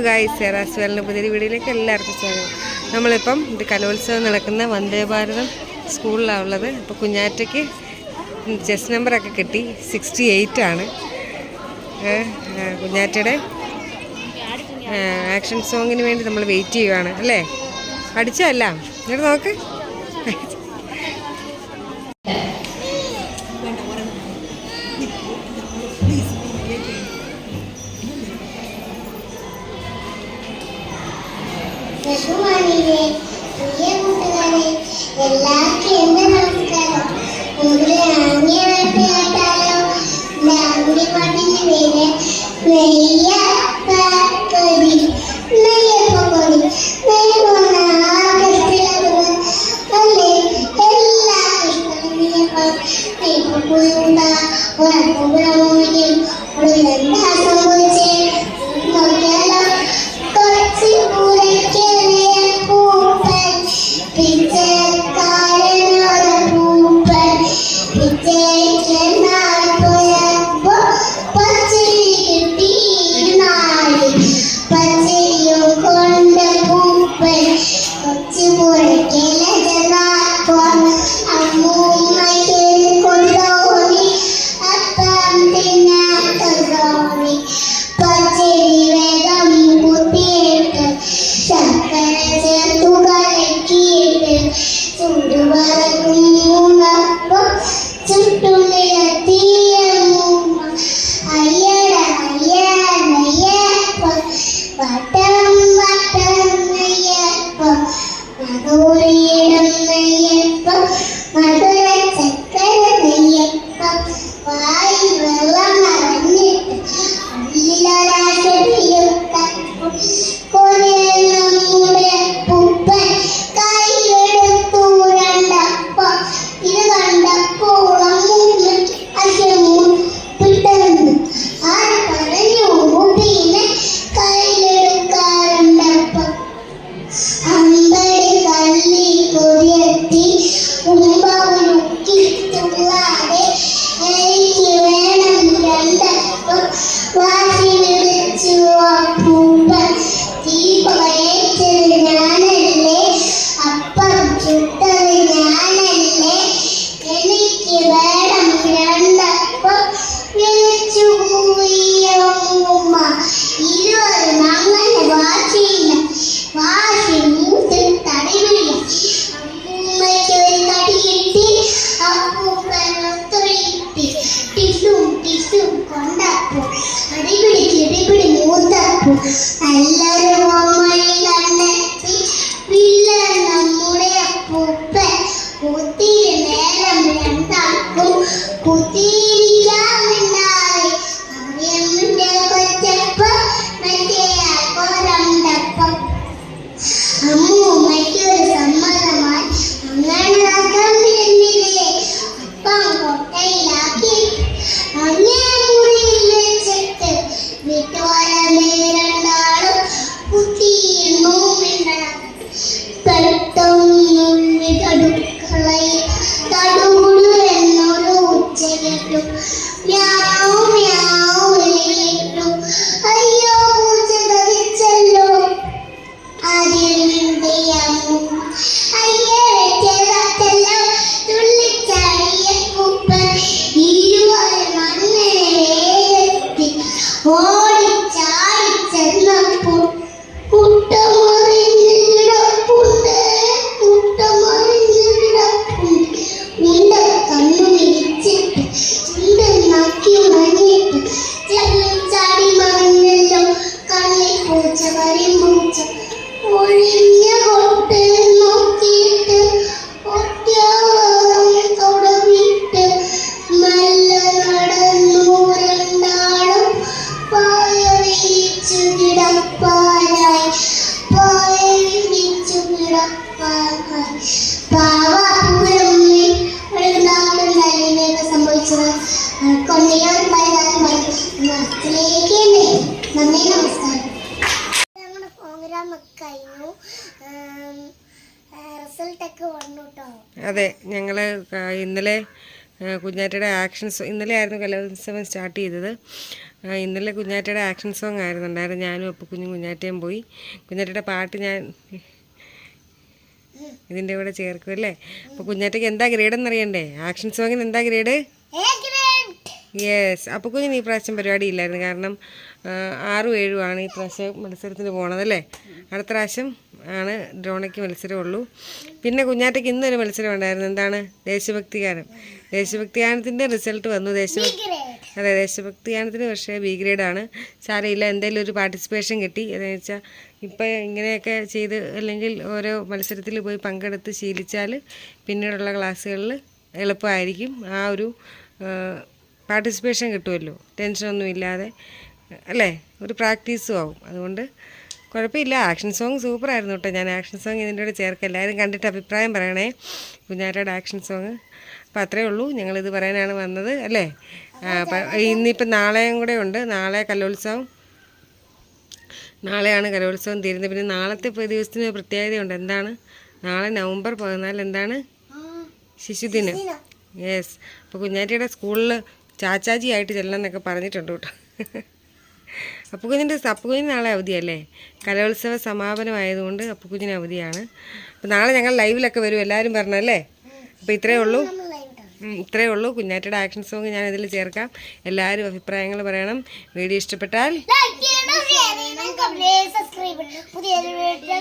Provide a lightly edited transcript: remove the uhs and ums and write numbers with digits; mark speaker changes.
Speaker 1: Guys, റാസ്വേലിൻ്റെ പുതിയ വീഡിയോയിലേക്ക് എല്ലാവർക്കും സ്വാഗതം. നമ്മളിപ്പം ഇത് കലോത്സവം നടക്കുന്ന വന്ദേ ഭാരതം സ്കൂളിലാണ് ഉള്ളത്. അപ്പോൾ കുഞ്ഞാറ്റയ്ക്ക് ചെസ് നമ്പറൊക്കെ കിട്ടി, 68 ആണ്. കുഞ്ഞാറ്റയുടെ ആക്ഷൻ സോങ്ങിന് വേണ്ടി നമ്മൾ വെയിറ്റ് ചെയ്യുകയാണ് അല്ലേ? പഠിച്ചല്ല ഇങ്ങോട്ട് നോക്ക്.
Speaker 2: ിലെ പ്രിയ കൂട്ടുകാരെ, എല്ലാവർക്കും എന്റെ നമസ്കാരം. നമ്മുടെ ആംഗ്യമായിട്ട് കേട്ടാലോ? ആംഗ്യപാട്ടിന്റെ പേര് നെയ്യപ്പൊടി. നെയ്യപ്പൊടി അല്ലേ? എല്ലാവർക്കും ഇഷ്ടം നെയ്യപ്പം. എന്താ സംഭവിച്ചേ നോക്കിയാലോ? കുറച്ച്
Speaker 1: അതെ, ഞങ്ങൾ ഇന്നലെ കുഞ്ഞാറ്റയുടെ ആക്ഷൻസ് ഇന്നലെ ആയിരുന്നു കലോത്സവം സ്റ്റാർട്ട് ചെയ്തത്. ഇന്നലെ കുഞ്ഞാറ്റയുടെ ആക്ഷൻ സോങ് ആയിരുന്നുണ്ടായിരുന്നു. ഞാനും അപ്പോൾ കുഞ്ഞാറ്റയും പോയി. കുഞ്ഞാറ്റയുടെ പാട്ട് ഞാൻ ഇതിൻ്റെ കൂടെ ചേർക്കും അല്ലേ. അപ്പോൾ കുഞ്ഞാറ്റയ്ക്ക് എന്താ ഗ്രേഡ് എന്നറിയണ്ടേ? ആക്ഷൻ സോങ്ങിന് എന്താ ഗ്രേഡ്? യെസ്. അപ്പോൾ കുഞ്ഞിന് ഈ പ്രാവശ്യം പരിപാടി ഇല്ലായിരുന്നു. കാരണം 6ഉം 7ഉം ആണ് ഈ പ്രാവശ്യം മത്സരത്തിന് പോണതല്ലേ. അടുത്ത പ്രാവശ്യം ആണ് ഡ്രോണയ്ക്ക് മത്സരമുള്ളൂ. പിന്നെ കുഞ്ഞാറ്റയ്ക്ക് ഇന്നൊരു മത്സരം ഉണ്ടായിരുന്നു. എന്താണ്? ദേശഭക്തി ഗാനം. ദേശഭക്തി ഗാനത്തിൻ്റെ റിസൾട്ട് വന്നു. അതെ, ദേശഭക്തി ഗാനത്തിന് പക്ഷേ ബി ഗ്രേഡാണ്. സാരമില്ല, എന്തെങ്കിലും ഒരു പാർട്ടിസിപ്പേഷൻ കിട്ടി. എന്ന് വെച്ചാൽ ഇപ്പം ഇങ്ങനെയൊക്കെ ചെയ്ത് അല്ലെങ്കിൽ ഓരോ മത്സരത്തിൽ പോയി പങ്കെടുത്ത് ശീലിച്ചാൽ പിന്നീടുള്ള ക്ലാസ്സുകളിൽ എളുപ്പമായിരിക്കും. ആ ഒരു പാർട്ടിസിപ്പേഷൻ കിട്ടുമല്ലോ, ടെൻഷനൊന്നും ഇല്ലാതെ അല്ലേ. ഒരു പ്രാക്ടീസും ആവും. അതുകൊണ്ട് കുഴപ്പമില്ല. ആക്ഷൻ സോങ് സൂപ്പറായിരുന്നു കേട്ടോ. ഞാൻ ആക്ഷൻ സോങ് ഇതിൻ്റെ കൂടെ ചേർക്കാം. എല്ലാവരും കണ്ടിട്ട് അഭിപ്രായം പറയണേ കുഞ്ഞാറ്റയുടെ ആക്ഷൻ സോങ്. അപ്പോൾ അത്രയേ ഉള്ളൂ, ഞങ്ങളിത് പറയാനാണ് വന്നത് അല്ലേ. ഇന്നിപ്പം നാളെയും കൂടെ ഉണ്ട്. നാളെ കലോത്സവം, നാളെയാണ് കലോത്സവം തീരുന്നത്. പിന്നെ നാളത്തെ ദിവസത്തിന് പ്രത്യേകതയുണ്ട്. എന്താണ്? നാളെ നവംബർ 14 എന്താണ്? ശിശുദിനം. യെസ്. അപ്പോൾ കുഞ്ഞാറ്റയുടെ സ്കൂളിൽ ചാച്ചാജി ആയിട്ട് ചെല്ലണം എന്നൊക്കെ പറഞ്ഞിട്ടുണ്ട് കേട്ടോ. അപ്പുകുഞ്ഞിന് നാളെ അവധിയല്ലേ. കലോത്സവ സമാപനമായതുകൊണ്ട് അപ്പുകുഞ്ഞിന് അവധിയാണ്. അപ്പോൾ നാളെ ഞങ്ങൾ ലൈവിലൊക്കെ വരും, എല്ലാവരും പറഞ്ഞല്ലേ. അപ്പോൾ ഇത്രയേ ഉള്ളൂ. കുഞ്ഞാറ്റയുടെ ആക്ഷൻ സോങ് ഞാൻ ഇതിൽ ചേർക്കാം. എല്ലാവരും അഭിപ്രായങ്ങൾ പറയണം. വീഡിയോ ഇഷ്ടപ്പെട്ടാൽ
Speaker 2: പുതിയൊരു വീഡിയോ